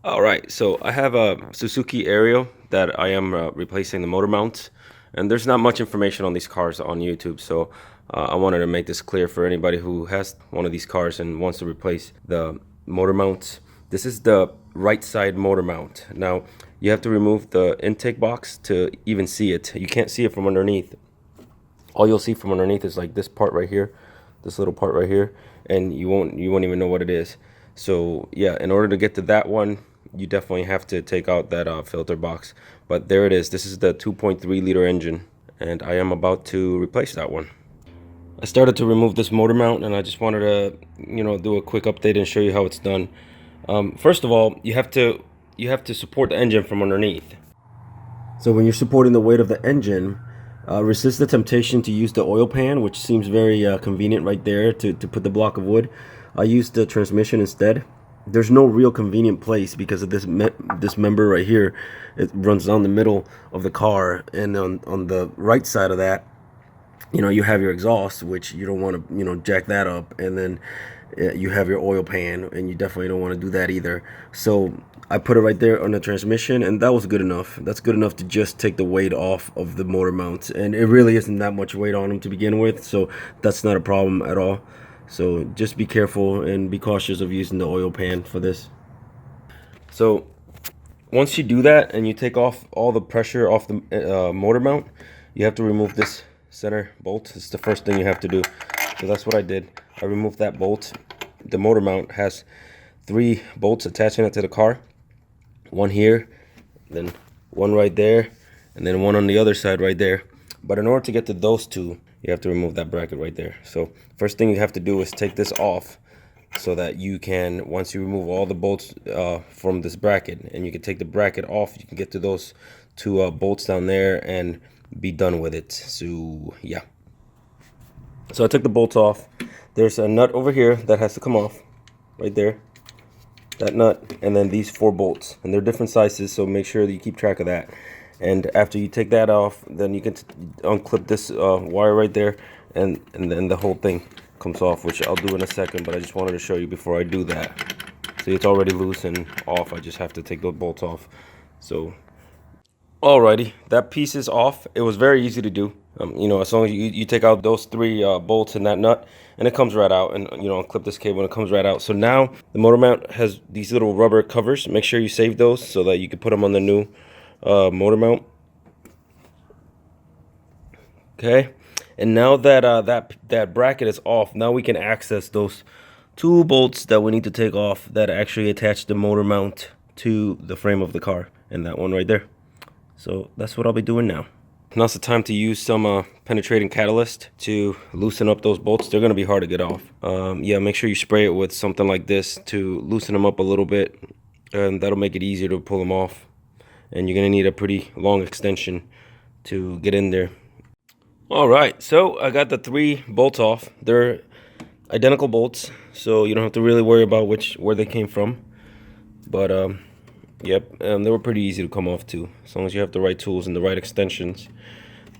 All right, so I have a Suzuki Aerio that I am replacing the motor mounts, and there's not much information on these cars on YouTube, so I wanted to make this clear for anybody who has one of these cars and wants to replace the motor mounts. This is the right side motor mount. Now, you have to remove the intake box to even see it. You can't see it from underneath. All you'll see from underneath is like this part right here, this little part right here, and you won't even know what it is. So yeah, in order to get to that one, you definitely have to take out that filter box. But there it is. This is the 2.3 liter engine, and I am about to replace that one. I started to remove this motor mount, and I just wanted to, do a quick update and show you how it's done. First of all, you have to support the engine from underneath. So when you're supporting the weight of the engine, resist the temptation to use the oil pan, which seems very convenient right there to put the block of wood. I used the transmission instead. There's no real convenient place because of this member right here. It runs down the middle of the car, and on the right side of that, you have your exhaust, which you don't want to, jack that up, and then you have your oil pan, and you definitely don't want to do that either. So I put it right there on the transmission, and that was good enough. That's good enough to just take the weight off of the motor mounts, and it really isn't that much weight on them to begin with, so that's not a problem at all. So just be careful and be cautious of using the oil pan for this. So once you do that and you take off all the pressure off the motor mount, you have to remove this center bolt. It's the first thing you have to do. So that's what I did. I removed that bolt. The motor mount has 3 bolts attaching it to the car. One here, then one right there, and then one on the other side right there. But in order to get to those 2, you have to remove that bracket right there. So first thing you have to do is take this off, so that you can, once you remove all the bolts from this bracket, and you can take the bracket off, you can get to those 2 bolts down there and be done with it. So yeah, so I took the bolts off. There's a nut over here that has to come off right there, that nut, and then these 4 bolts, and they're different sizes, so make sure that you keep track of that. And after you take that off, then you can unclip this wire right there, and then the whole thing comes off, which I'll do in a second, but I just wanted to show you before I do that. See, it's already loose and off. I just have to take those bolts off. So alrighty, that piece is off. It was very easy to do. As long as you take out those 3 bolts and that nut, and it comes right out, and unclip this cable and it comes right out. So now the motor mount has these little rubber covers. Make sure you save those so that you can put them on the new motor mount. Okay, and now that that bracket is off, now we can access those 2 bolts that we need to take off that actually attach the motor mount to the frame of the car, and that one right there. So that's what I'll be doing now. Now's the time to use some penetrating catalyst to loosen up those bolts. They're going to be hard to get off. Yeah, make sure you spray it with something like this to loosen them up a little bit, and that'll make it easier to pull them off. And you're going to need a pretty long extension to get in there. All right, so I got the 3 bolts off. They're identical bolts, so you don't have to really worry about where they came from. But yep, they were pretty easy to come off too. As long as you have the right tools and the right extensions,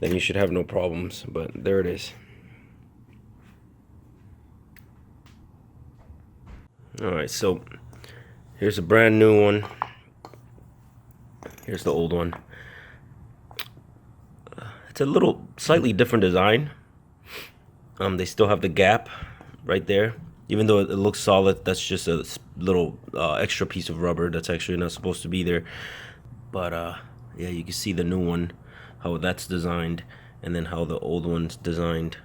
then you should have no problems. But there it is. All right, so here's a brand new one. Here's the old one. It's a little slightly different design. They still have the gap right there. Even though it looks solid, that's just a little extra piece of rubber that's actually not supposed to be there. But yeah, you can see the new one, how that's designed, and then how the old one's designed.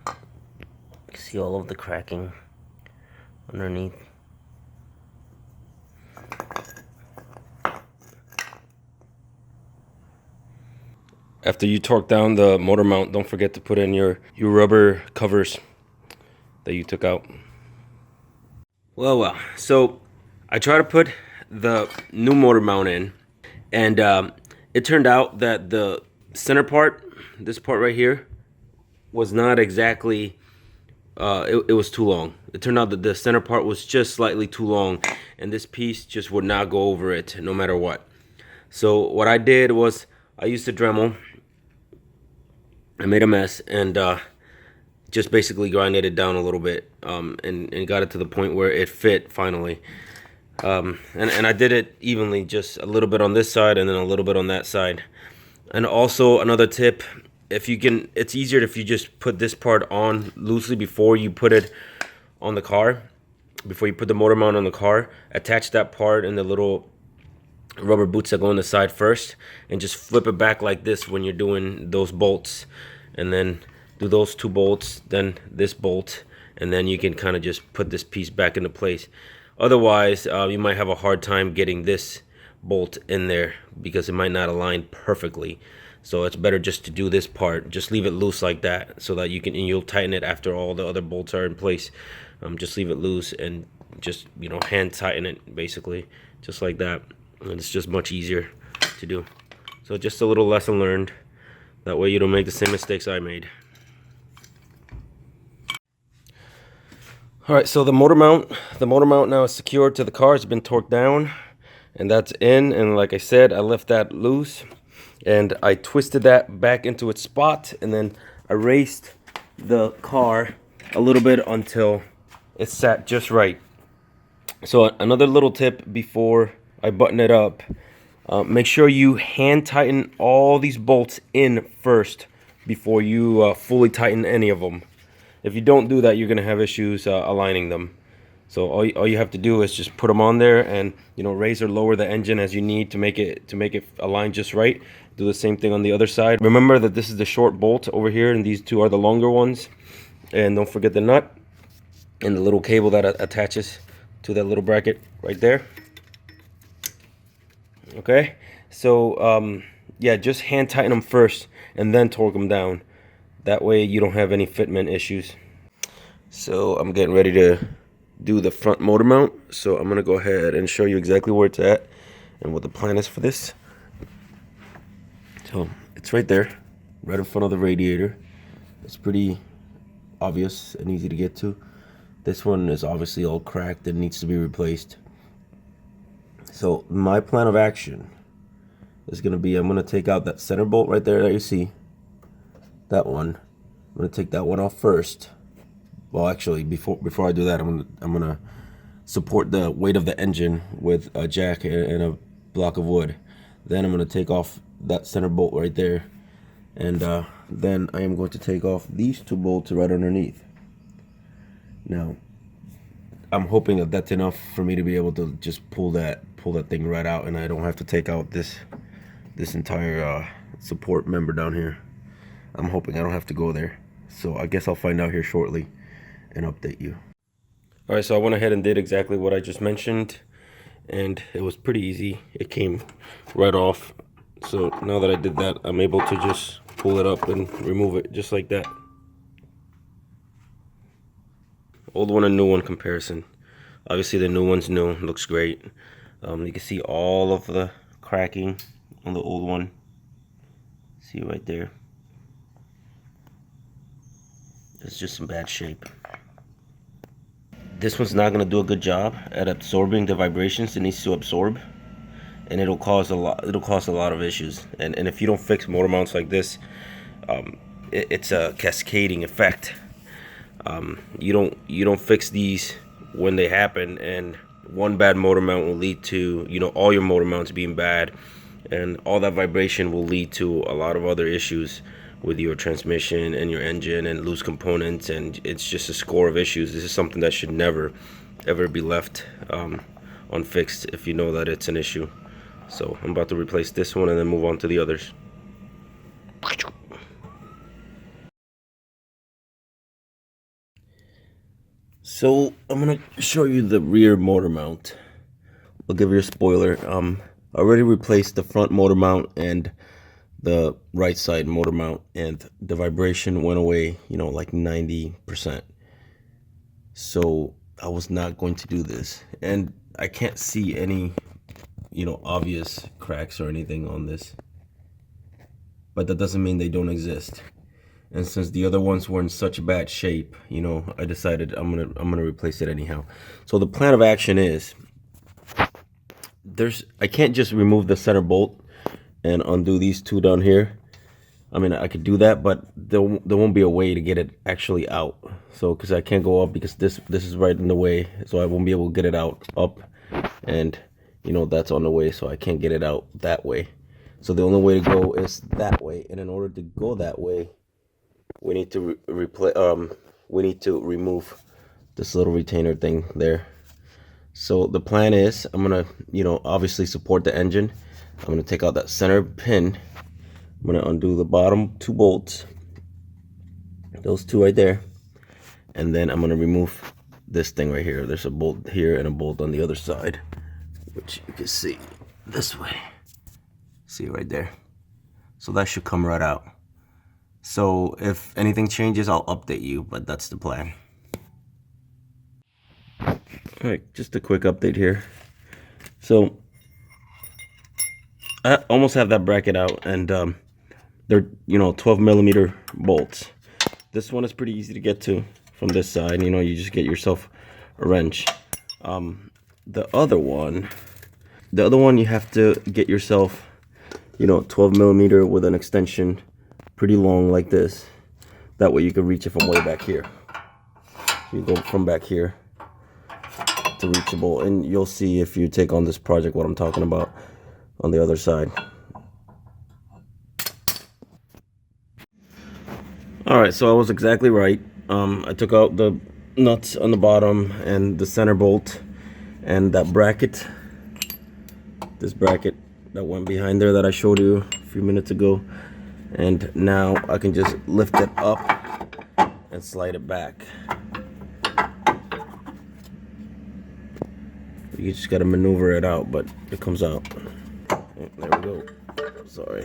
You can see all of the cracking underneath. After you torque down the motor mount, don't forget to put in your rubber covers that you took out. Well, so I tried to put the new motor mount in, and it turned out that the center part, this part right here, was not exactly, it was too long. It turned out that the center part was just slightly too long, and this piece just would not go over it no matter what. So what I did was I used a Dremel. I made a mess, and just basically grinded it down a little bit, and got it to the point where it fit finally. And I did it evenly, just a little bit on this side and then a little bit on that side. And also another tip, if you can, it's easier if you just put this part on loosely before you put it on the car, before you put the motor mount on the car. Attach that part and the little rubber boots that go on the side first, and just flip it back like this when you're doing those bolts, and then do those 2 bolts, then this bolt, and then you can kind of just put this piece back into place. Otherwise, you might have a hard time getting this bolt in there because it might not align perfectly. So it's better just to do this part, just leave it loose like that, so that you can, and you'll tighten it after all the other bolts are in place. Just leave it loose and just, you know, hand tighten it basically, just like that. And it's just much easier to do. So just a little lesson learned. That way you don't make the same mistakes I made. All right, so the motor mount now is secured to the car. It's been torqued down, and that's in. And like I said, I left that loose, and I twisted that back into its spot, and then I raced the car a little bit until it sat just right. So another little tip before I button it up, make sure you hand tighten all these bolts in first before you fully tighten any of them. If you don't do that, you're gonna have issues aligning them. So all you have to do is just put them on there, and, you know, raise or lower the engine as you need to make it align just right. Do the same thing on the other side. Remember that this is the short bolt over here, and these 2 are the longer ones. And don't forget the nut and the little cable that attaches to that little bracket right there. Okay, so yeah, just hand tighten them first and then torque them down. That way you don't have any fitment issues. So I'm getting ready to do the front motor mount. So I'm gonna go ahead and show you exactly where it's at and what the plan is for this. So it's right there, right in front of the radiator. It's pretty obvious and easy to get to. This one is obviously all cracked and needs to be replaced. So my plan of action is going to be, I'm going to take out that center bolt right there that you see. That one. I'm going to take that one off first. Well, actually, before I do that, I'm going to support the weight of the engine with a jack and a block of wood. Then I'm going to take off that center bolt right there. And then I am going to take off these 2 bolts right underneath. Now, I'm hoping that that's enough for me to be able to just pull that thing right out, and I don't have to take out this entire support member down here. I'm hoping I don't have to go there. So I guess I'll find out here shortly and update you. All right, so I went ahead and did exactly what I just mentioned, and it was pretty easy. It came right off. So now that I did that, I'm able to just pull it up and remove it just like that. Old one and new one comparison. Obviously the new one's new, looks great. You can see all of the cracking on the old one. See right there. It's just in bad shape. This one's not going to do a good job at absorbing the vibrations it needs to absorb, and it'll cause a lot of issues. And if you don't fix motor mounts like this, it's a cascading effect. You don't fix these when they happen, and one bad motor mount will lead to, you know, all your motor mounts being bad, and all that vibration will lead to a lot of other issues with your transmission and your engine and loose components, and it's just a score of issues. This is something that should never ever be left unfixed if you know that it's an issue. So I'm about to replace this one and then move on to the others. So I'm gonna show you the rear motor mount. I'll give you a spoiler. I already replaced the front motor mount and the right side motor mount, and the vibration went away, you know, like 90%. So I was not going to do this, and I can't see any, you know, obvious cracks or anything on this, but that doesn't mean they don't exist. And since the other ones were in such bad shape, you know, I decided I'm gonna replace it anyhow. So the plan of action is, I can't just remove the center bolt and undo these 2 down here. I mean, I could do that, but there won't be a way to get it actually out. So, because I can't go up because this is right in the way, so I won't be able to get it out up, and you know that's on the way, so I can't get it out that way. So the only way to go is that way, and in order to go that way, we need to replace. We need to remove this little retainer thing there. So the plan is, I'm gonna, you know, obviously support the engine. I'm gonna take out that center pin. I'm gonna undo the bottom two bolts, those two right there, and then I'm gonna remove this thing right here. There's a bolt here and a bolt on the other side, which you can see this way. See it right there. So that should come right out. So if anything changes, I'll update you, but that's the plan. All right, just a quick update here. So I almost have that bracket out, and they're, you know, 12 millimeter bolts. This one is pretty easy to get to from this side. You know, you just get yourself a wrench. The other one you have to get yourself, you know, 12 millimeter with an extension pretty long like this. That way you can reach it from way back here. You go from back here to reach the bolt, and you'll see if you take on this project what I'm talking about on the other side. All right, so I was exactly right. I took out the nuts on the bottom and the center bolt and that bracket, this bracket that went behind there that I showed you a few minutes ago. And now I can just lift it up and slide it back. You just gotta maneuver it out, but it comes out. There we go. Sorry.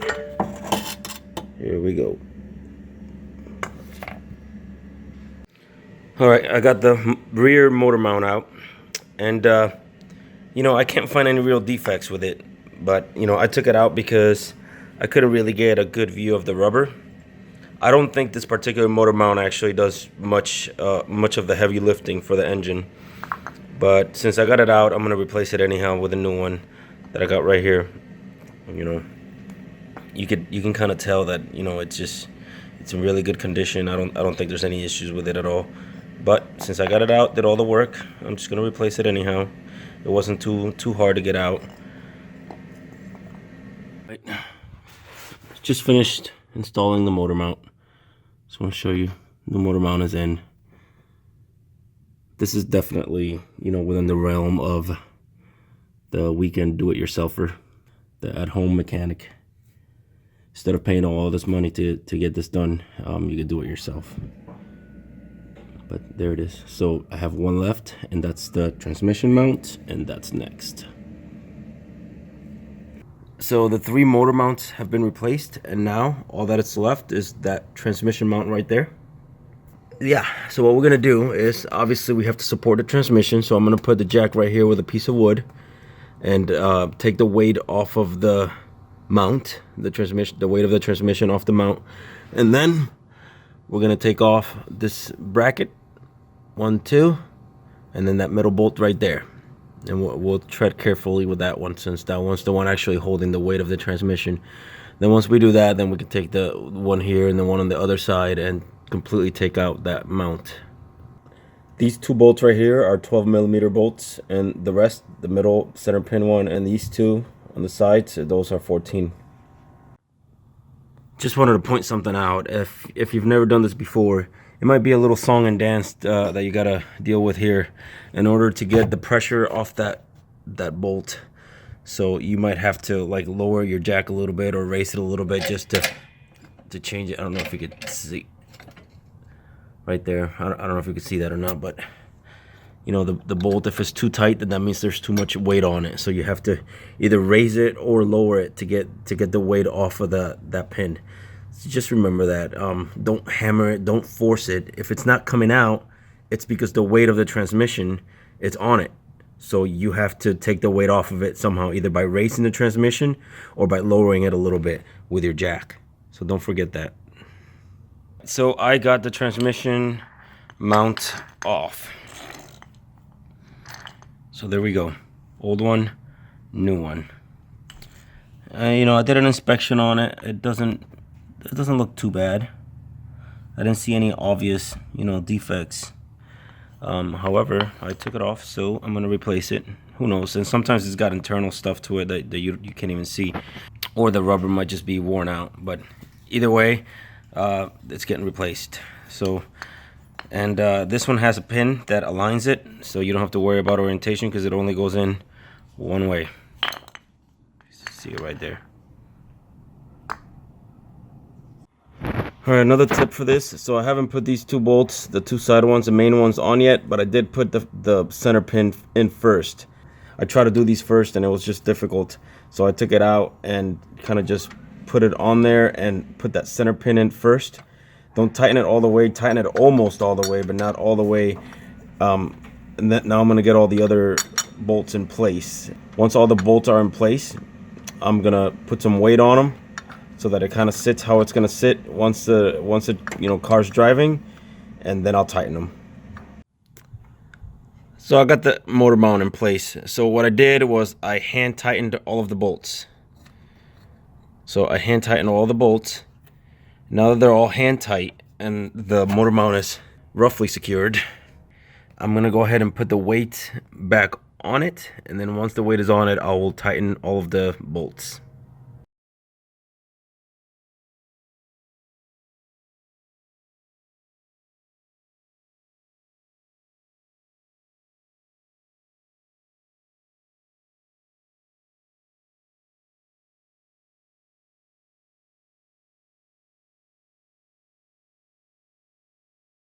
Here we go. All right, I got the rear motor mount out, and you know, I can't find any real defects with it, but you know, I took it out because I couldn't really get a good view of the rubber. I don't think this particular motor mount actually does much of the heavy lifting for the engine, but since I got it out, I'm gonna replace it anyhow with a new one that I got right here. You know, you can kind of tell that, you know, it's in really good condition. I don't think there's any issues with it at all. But since I got it out, did all the work, I'm just gonna replace it anyhow. It wasn't too hard to get out. Right. Just finished installing the motor mount. Just want to show you the motor mount is in. This is definitely, you know, within the realm of the weekend do-it-yourselfer, the at-home mechanic. Instead of paying all this money to get this done, you can do it yourself. But there it is. So I have one left, and that's the transmission mount, and that's next. So the three motor mounts have been replaced, and now all that is left is that transmission mount right there. Yeah, so what we're gonna do is, obviously we have to support the transmission, so I'm gonna put the jack right here with a piece of wood and take the weight off of the mount, the weight of the transmission off the mount, and then we're gonna take off this bracket, 1, 2, and then that middle bolt right there, and we'll tread carefully with that one, since that one's the one actually holding the weight of the transmission. Then once we do that, then we can take the one here and the one on the other side and completely take out that mount. These two bolts right here are 12 millimeter bolts, and the rest, the middle center pin one and these two on the sides, those are 14. Just wanted to point something out. If you've never done this before, it might be a little song and dance that you gotta deal with here in order to get the pressure off that bolt. So you might have to like lower your jack a little bit or raise it a little bit just to change it. I don't know if you could see right there. I don't know if you could see that or not, but you know, the bolt, if it's too tight, then that means there's too much weight on it. So you have to either raise it or lower it to get the weight off of that pin. So just remember that. Don't hammer it, don't force it. If it's not coming out, it's because the weight of the transmission is on it. So you have to take the weight off of it somehow, either by raising the transmission or by lowering it a little bit with your jack. So don't forget that. So I got the transmission mount off. So there we go. Old one, new one. You know, I did an inspection on it. It doesn't it doesn't look too bad. I didn't see any obvious, you know, defects. However, I took it off, so I'm gonna replace it. Who knows? And sometimes it's got internal stuff to it that you can't even see, or the rubber might just be worn out. But either way, it's getting replaced. So, and this one has a pin that aligns it, so you don't have to worry about orientation because it only goes in one way. See it right there. All right, another tip for this. So I haven't put these two bolts, the two side ones, the main ones, on yet, but I did put the center pin in first. I tried to do these first and it was just difficult. So I took it out and kind of just put it on there and put that center pin in first. Don't tighten it all the way, tighten it almost all the way, but not all the way. And then now I'm gonna get all the other bolts in place. Once all the bolts are in place, I'm gonna put some weight on them, so that it kind of sits how it's gonna sit once the car's driving, and then I'll tighten them. So I got the motor mount in place. So what I did was I hand tightened all of the bolts. So I hand tightened all the bolts. Now that they're all hand tight and the motor mount is roughly secured, I'm gonna go ahead and put the weight back on it, and then once the weight is on it, I will tighten all of the bolts.